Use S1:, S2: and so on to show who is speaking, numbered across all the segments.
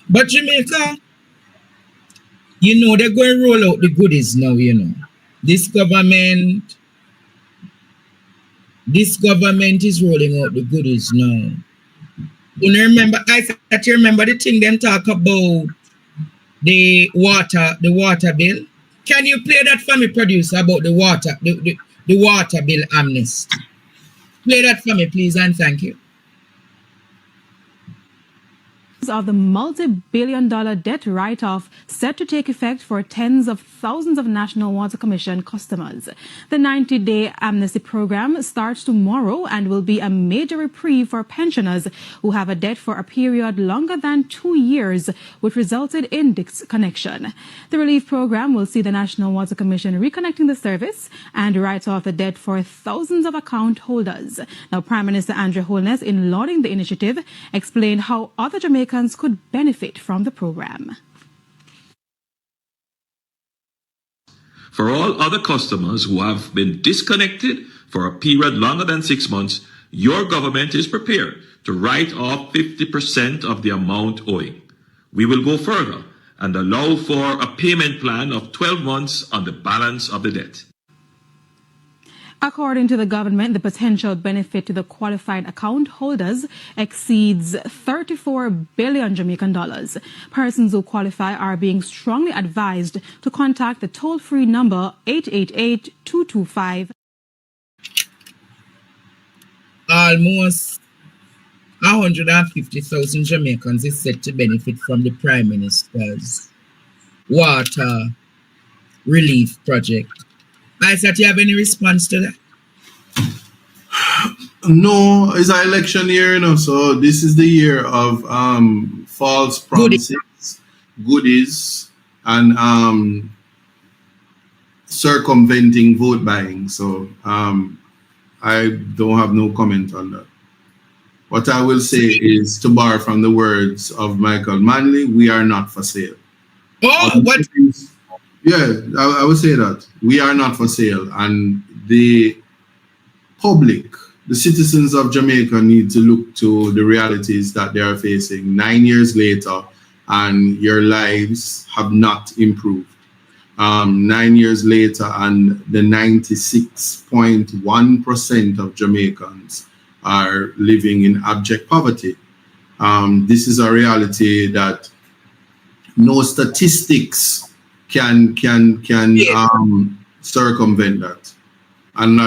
S1: But Jamaica, they're going to roll out the goodies now. This government, this government is rolling out the goodies now. I thought you remember the thing them talk about the water bill. Can you play that for me, producer, about the water bill amnesty? Play that for me, please, and thank you.
S2: Of the multi-billion-dollar debt write-off set to take effect for tens of thousands of National Water Commission customers. The 90-day amnesty program starts tomorrow and will be a major reprieve for pensioners who have a debt for a period longer than 2 years, which resulted in disconnection. The relief program will see the National Water Commission reconnecting the service and write off the debt for thousands of account holders. Now, Prime Minister Andrew Holness, in lauding the initiative, explained how other Jamaicans could benefit from the program.
S3: For all other customers who have been disconnected for a period longer than 6 months, your government is prepared to write off 50% of the amount owing. We will go further and allow for a payment plan of 12 months on the balance of the debt.
S2: According to the government, the potential benefit to the qualified account holders exceeds 34 billion Jamaican dollars. Persons who qualify are being strongly advised to contact the toll-free number 888-225.
S1: Almost 150,000 Jamaicans is set to benefit from the Prime Minister's water relief project. I thought you have any response to that?
S4: No, it's an election year, so this is the year of false promises, goodies, and circumventing vote buying. So I don't have no comment on that. What I will say is, to borrow from the words of Michael Manley, we are not for sale.
S1: Oh, what?
S4: Yeah, I would say that. We are not for sale. And the public, the citizens of Jamaica, need to look to the realities that they are facing 9 years later, and your lives have not improved. 9 years later, and the 96.1% of Jamaicans are living in abject poverty. This is a reality that no statistics can circumvent that, and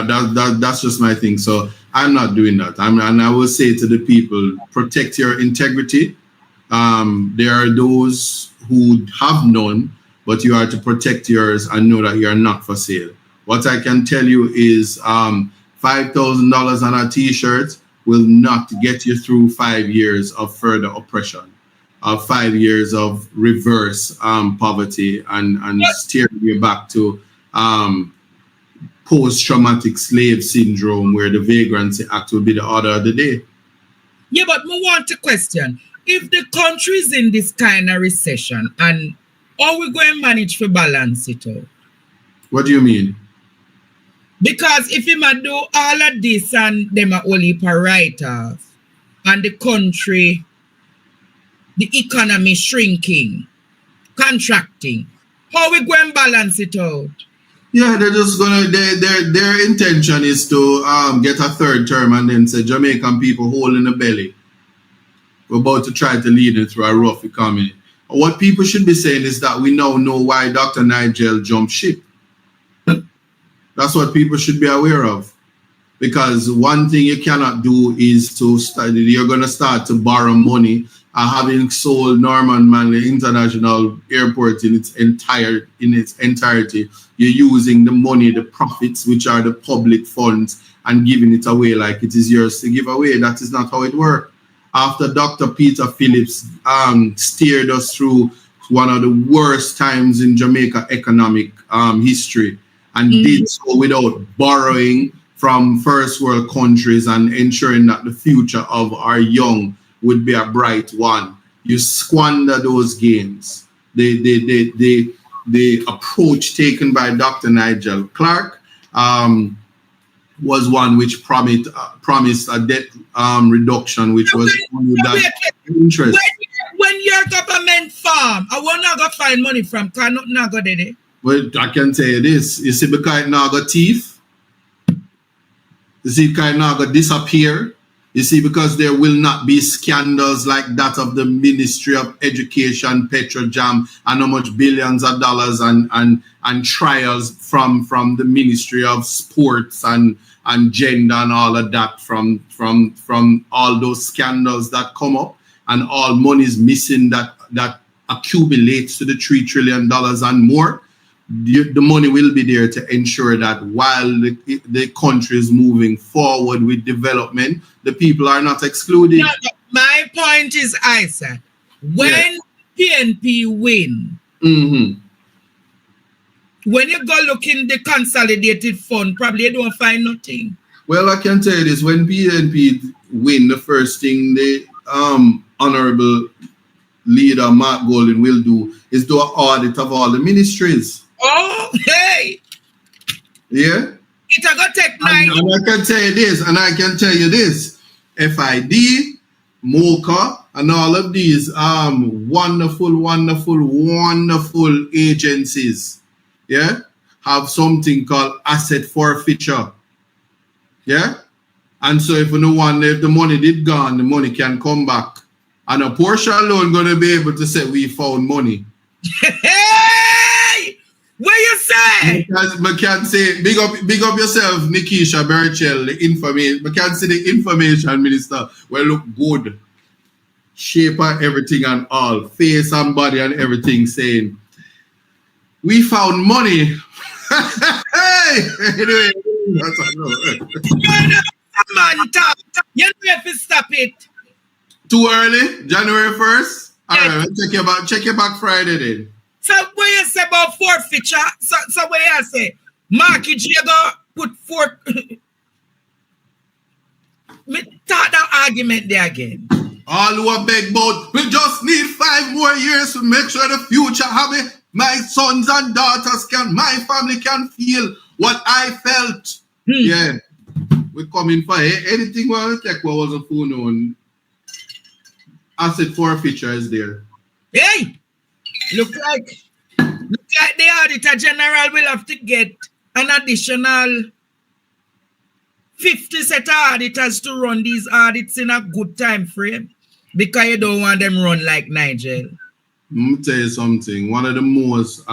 S4: that's just my thing. So I'm not doing that. And I will say to the people, protect your integrity. There are those who have none, but you are to protect yours and know that you are not for sale. What I can tell you is $5,000 on a t-shirt will not get you through 5 years of further oppression, of 5 years of reverse poverty and steering you back to post-traumatic slave syndrome, where the Vagrancy Act will be the order of the day.
S1: Yeah, but I want to question, if the country is in this kind of recession, and how we going to manage to balance it out?
S4: What do you mean?
S1: Because if you do all of this and them are only per write-off, and the country, the economy shrinking, contracting, how we going to balance it out?
S4: Yeah, they're just gonna. Their intention is to get a third term and then say Jamaican people hole in the belly. We're about to try to lead it through a rough economy. What people should be saying is that we now know why Dr. Nigel jumped ship. That's what people should be aware of. Because one thing you cannot do is to study. You're going to start to borrow money. Having sold Norman Manley International Airport in its entirety, you're using the money, the profits, which are the public funds, and giving it away like it is yours to give away. That is not how it works. After Dr. Peter Phillips steered us through one of the worst times in Jamaica economic history, and did so without borrowing from first world countries and ensuring that the future of our young would be a bright one. You squander those gains. The approach taken by Dr. Nigel Clark was one which promised a debt reduction, which was only that interest.
S1: When your government farm. I will not go find money from car not go there.
S4: Well, I can tell you this. You see, because it now got teeth. You see, because it now got disappear. You see, because there will not be scandals like that of the Ministry of Education, Petrojam, and how much billions of dollars and trials from the Ministry of Sports and gender and all of that from all those scandals that come up, and all money is missing that accumulates to the $3 trillion and more. The money will be there to ensure that while the country is moving forward with development, the people are not excluded.
S1: No, my point is, I said, when PNP win, when you go look in the consolidated fund, probably you don't find nothing.
S4: Well, I can tell you this: when PNP win, the first thing the honorable leader Mark Golden will do is do an audit of all the ministries.
S1: Oh, hey!
S4: Yeah?
S1: It's going to take 9
S4: and I can tell you this, FID, MOCA, and all of these wonderful agencies, yeah, have something called asset forfeiture. Yeah? And so if the money did gone, the money can come back. And a portion alone going to be able to say we found money.
S1: Hey! What you say?
S4: I can say, big up yourself, Nikisha Berchel, the information. I can say the information minister will look good. Shape and everything and all. Face and body and everything saying, we found money. Hey! Anyway, that's
S1: man, talk. You know if you stop it.
S4: Too early? January 1st? All right, check your back Friday then.
S1: So what you say about forfeiture? So what you say? Market you go put me start that argument there again.
S4: All who are beg about, we just need 5 more years to make sure the future happy. My sons and daughters my family can feel what I felt. Yeah. We're coming for anything we want to take what was a phone on. Asset forfeiture is there.
S1: Hey! Look like the Auditor General will have to get an additional 50 set of auditors to run these audits in a good time frame, because you don't want them run like Nigel.
S4: Let me tell you something. One of the most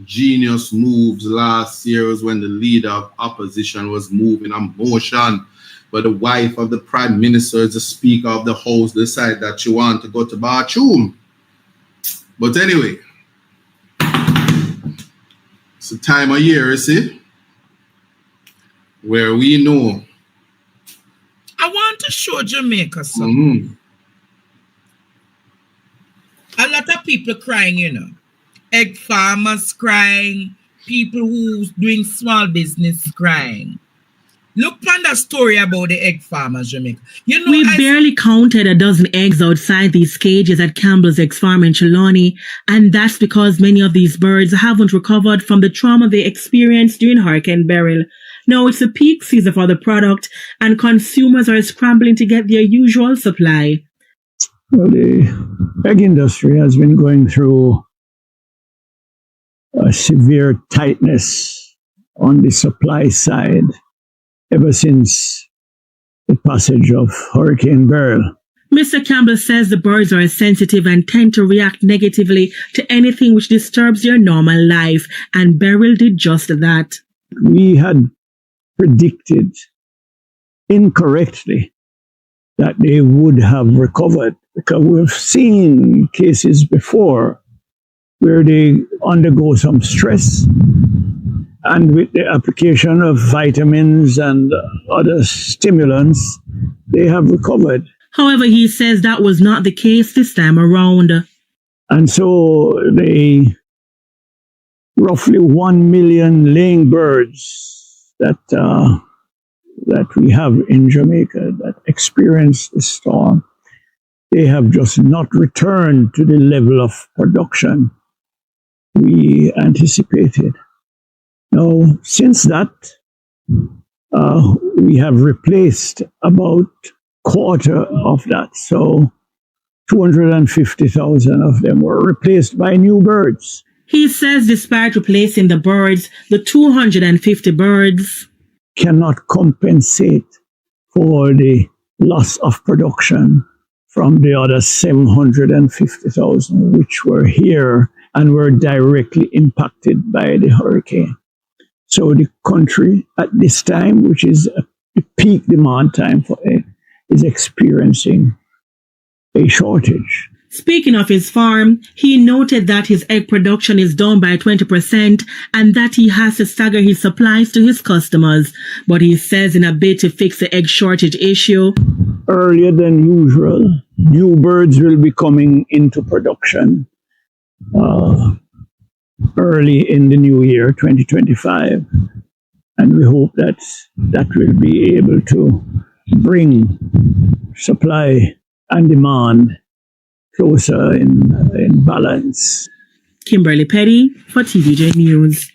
S4: genius moves last year was when the leader of opposition was moving a motion, but the wife of the prime minister, the speaker of the house, decided that she wanted to go to bathroom. But anyway, it's a time of year, you see, where we know.
S1: I want to show Jamaica something. A lot of people crying, you know. Egg farmers crying, people who's doing small business crying. Look on the story about the egg farmers, Jamaica. You know,
S5: we barely counted a dozen eggs outside these cages at Campbell's Eggs Farm in Trelawney, and that's because many of these birds haven't recovered from the trauma they experienced during Hurricane Beryl. Now it's a peak season for the product, and consumers are scrambling to get their usual supply.
S6: Well, the egg industry has been going through a severe tightness on the supply side ever since the passage of Hurricane Beryl.
S5: Mr. Campbell says the birds are sensitive and tend to react negatively to anything which disturbs their normal life, and Beryl did just that.
S6: We had predicted incorrectly that they would have recovered, because we've seen cases before where they undergo some stress, and with the application of vitamins and other stimulants, they have recovered.
S5: However, he says that was not the case this time around.
S6: And so the roughly 1 million laying birds that we have in Jamaica that experienced the storm, they have just not returned to the level of production we anticipated. Now, since that, we have replaced about quarter of that. So 250,000 of them were replaced by new birds.
S5: He says despite replacing the birds, the 250 birds
S6: cannot compensate for the loss of production from the other 750,000 which were here and were directly impacted by the hurricane. So the country at this time, which is a peak demand time for egg, is experiencing a shortage.
S5: Speaking of his farm, he noted that his egg production is down by 20% and that he has to stagger his supplies to his customers. But he says in a bid to fix the egg shortage issue,
S6: earlier than usual, new birds will be coming into production early in the new year, 2025. And we hope that that will be able to bring supply and demand closer in balance.
S5: Kimberly Petty for TVJ News.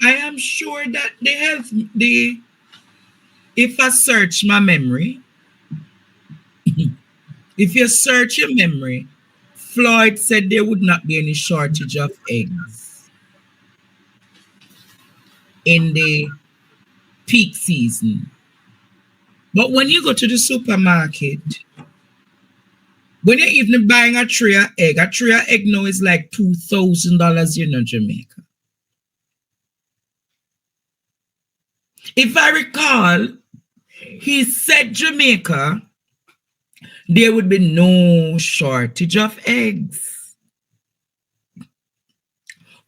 S1: I am sure that if I search my memory, if you search your memory, Floyd said there would not be any shortage of eggs in the peak season. But when you go to the supermarket, when you're even buying a tray of egg now is like $2,000 in Jamaica. If I recall, he said Jamaica, there would be no shortage of eggs.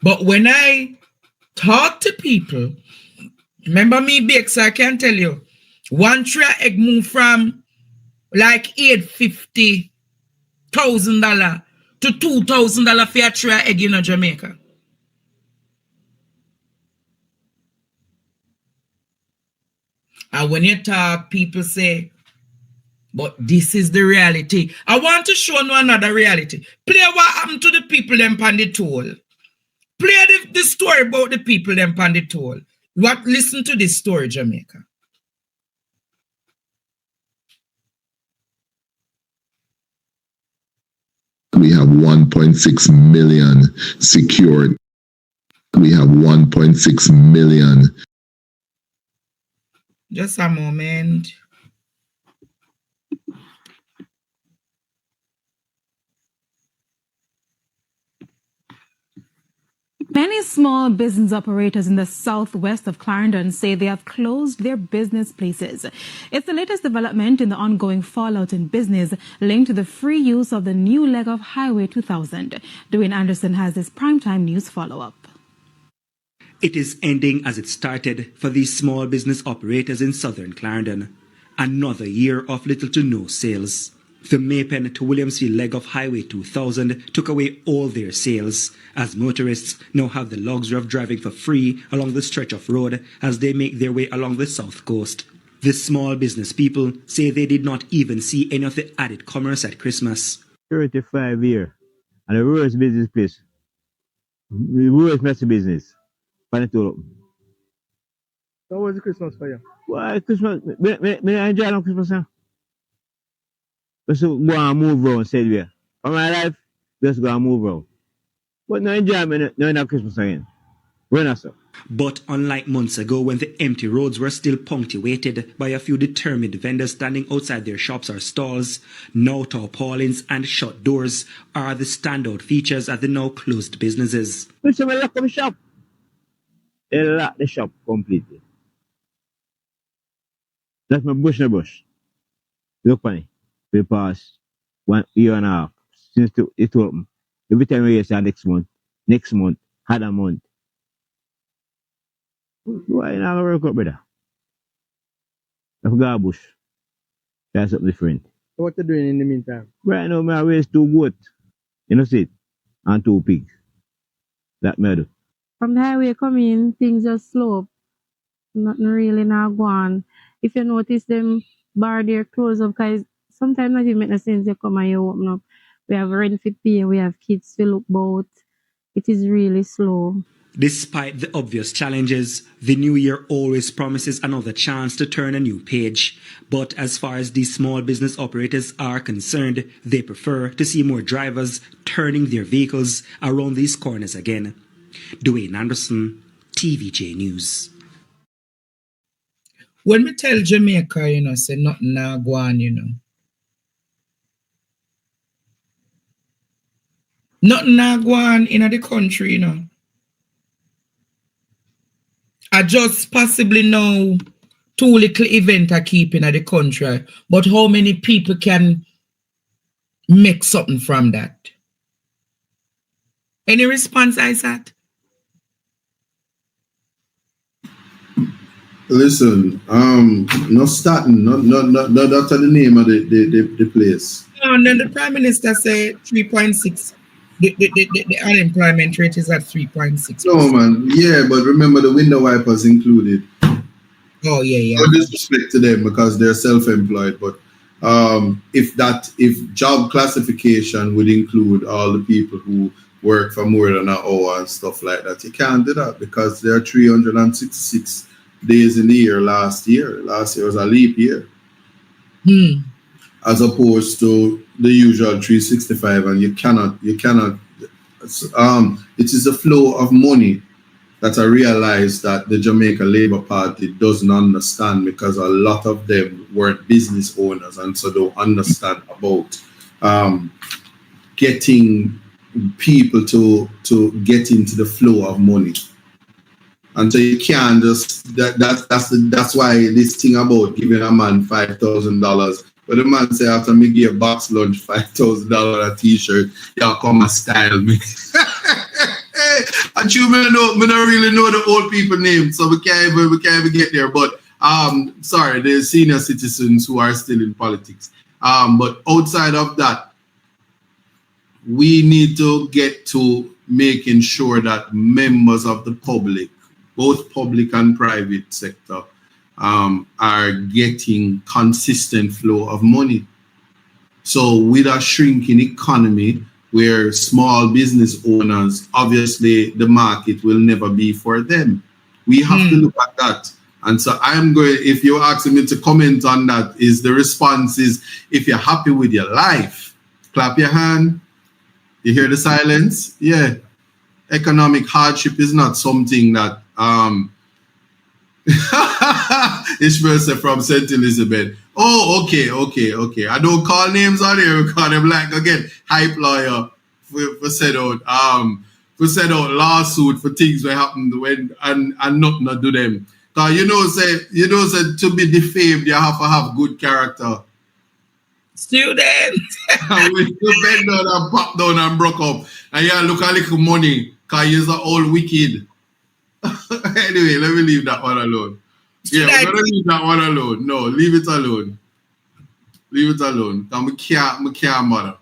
S1: But when I talk to people, remember me, Bix, I can tell you, one tray of egg moved from like $850,000 to $2,000 for a tray of egg in Jamaica. And when you talk, people say, but this is the reality. I want to show you another reality. Play what happened to the people them on the toll. Play the story about the people them on the toll. Listen to this story, Jamaica.
S7: We have 1.6 million secured. We have 1.6 million.
S1: Just a moment.
S2: Many small business operators in the southwest of Clarendon say they have closed their business places. It's the latest development in the ongoing fallout in business linked to the free use of the new leg of Highway 2000. Dwayne Anderson has this primetime news follow-up.
S8: It is ending as it started for these small business operators in southern Clarendon. Another year of little to no sales. The Maypen to Williamsfield leg of Highway 2000 took away all their sales, as motorists now have the luxury of driving for free along the stretch of road as they make their way along the south coast. The small business people say they did not even see any of the added commerce at Christmas.
S9: 35 years, and the worst business place. The worst messy business. So
S10: how was the Christmas for you?
S9: Well, Christmas, me enjoy on Christmas now. Just go and move around, said we. For my life, just go and move around. But no enjoyment, no enough Christmas again. When I saw.
S8: But unlike months ago when the empty roads were still punctuated by a few determined vendors standing outside their shops or stalls, now tarpaulins and shut doors are the standout features at the now closed businesses.
S9: Which I lock up the shop. They lock the shop completely. That's my bush. Look funny. For the past 1 year and a half since it opened. Every time we say next month, had a month. Why not work up, brother? I forgot bush. That's something different.
S10: So what you doing in the meantime?
S9: Right now, I raise 2 goats. You know, see it? And 2 pigs. That me do.
S11: From the highway coming, things just slow up. Nothing really now go on. If you notice them bar their close up, because sometimes not even make no sense you come and you open up. We have rent to pay, we have kids to look about. It is really slow.
S8: Despite the obvious challenges, the new year always promises another chance to turn a new page. But as far as these small business operators are concerned, they prefer to see more drivers turning their vehicles around these corners again. Dwayne Anderson, TVJ News.
S1: When we tell Jamaica, say nothing now go on, Nothing now go on in the country, I just possibly know 2 little events are keeping at the country, but how many people can make something from that? Any response, Isaac?
S4: Listen, not starting, not after the name of the place.
S1: No, and then the Prime Minister said 3.6. The unemployment rate is at 3.6.
S4: No, man. Yeah, but remember the window wipers included.
S1: Oh, yeah.
S4: No disrespect to them because they're self-employed, but if job classification would include all the people who work for more than an hour and stuff like that, you can't do that because there are 366 days in the year last year. Last year was a leap year. As opposed to the usual 365, and you cannot it is a flow of money that I realize that the Jamaica Labour Party doesn't understand, because a lot of them weren't business owners and so don't understand about getting people to get into the flow of money. And so you can't just that's why this thing about giving a man $5,000. But the man say after me give box lunch $5,000 a t-shirt, y'all come and style me. And you may don't really know the old people names, so we can't even get there. But sorry, the senior citizens who are still in politics. But outside of that, we need to get to making sure that members of the public, both public and private sector, are getting consistent flow of money. So with a shrinking economy where small business owners, obviously the market will never be for them. We have to look at that. And so I'm going, if you're asking me to comment on that, is the response is, if you're happy with your life, clap your hand. You hear the silence? Yeah. Economic hardship is not something that Ishmael said from St. Elizabeth. Oh, okay. I don't call names on here because them like again hype lawyer for set out lawsuit for things that happened when and nothing to do them. Cause say to be defamed you have to have good character.
S1: Student.
S4: And when you bend down and pop down and broke up and you look a little money because you're all wicked. Anyway, let me leave that one alone. Yeah, we're gonna leave that one alone. No, leave it alone. Leave it alone. Because I can't mother.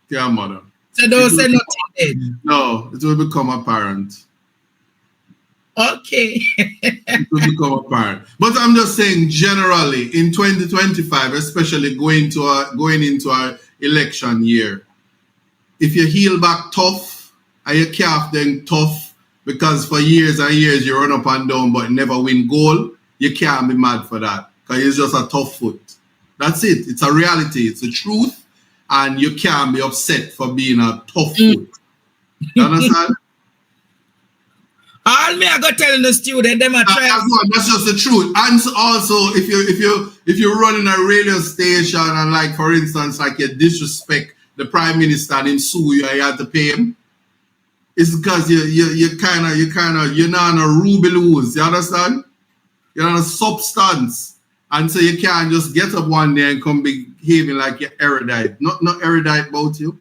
S4: Can't mother.
S1: So don't say nothing then.
S4: No, it will become apparent.
S1: Okay.
S4: It will become apparent. But I'm just saying generally in 2025, especially going into our election year, if you heel back tough and you calf then tough, because for years and years you run up and down but never win goal, you can't be mad for that. Because it's just a tough foot. That's it. It's a reality. It's the truth. And you can't be upset for being a tough foot. You understand?
S1: All me I go telling the student them are trying.
S4: That's just the truth. And also if you're running a radio station and like for instance like you disrespect the Prime Minister and him sue you and you have to pay him, it's because you're not on a ruby loose, you understand? You're on a substance. And so you can't just get up one day and come behaving like you're erudite. Not erudite about you.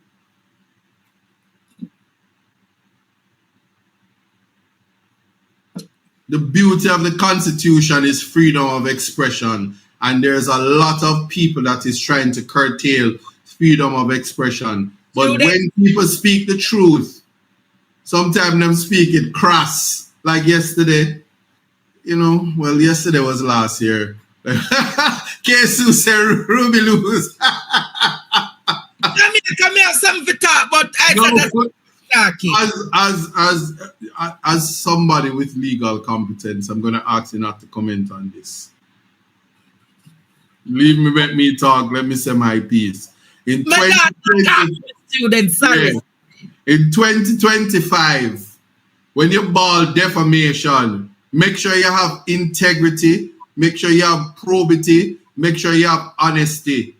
S4: The beauty of the Constitution is freedom of expression. And there's a lot of people that is trying to curtail freedom of expression. But when people speak the truth, sometimes them speak it crass, like yesterday. Well, yesterday was last year. Kesu said Ruby lose.
S1: Come here, something to talk, but I said talking.
S4: As somebody with legal competence, I'm gonna ask you not to comment on this. Leave me, let me talk. Let me say my piece. In 2025, when you ball defamation, make sure you have integrity, make sure you have probity, make sure you have honesty.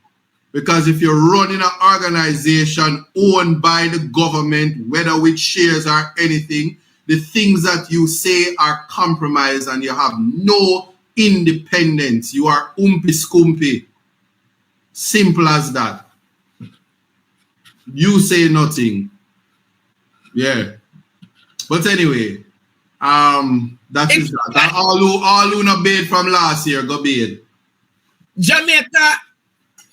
S4: Because if you're running an organization owned by the government, whether with shares or anything, the things that you say are compromised and you have no independence. You are umpy scumpy. Simple as that. You say nothing. Yeah. But anyway, that is that. And all who not paid from last year, go paid.
S1: Jamaica,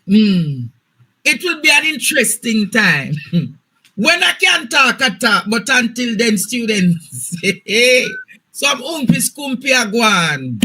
S1: it will be an interesting time. When I can talk, but until then, students, some umpy scumpy are gone.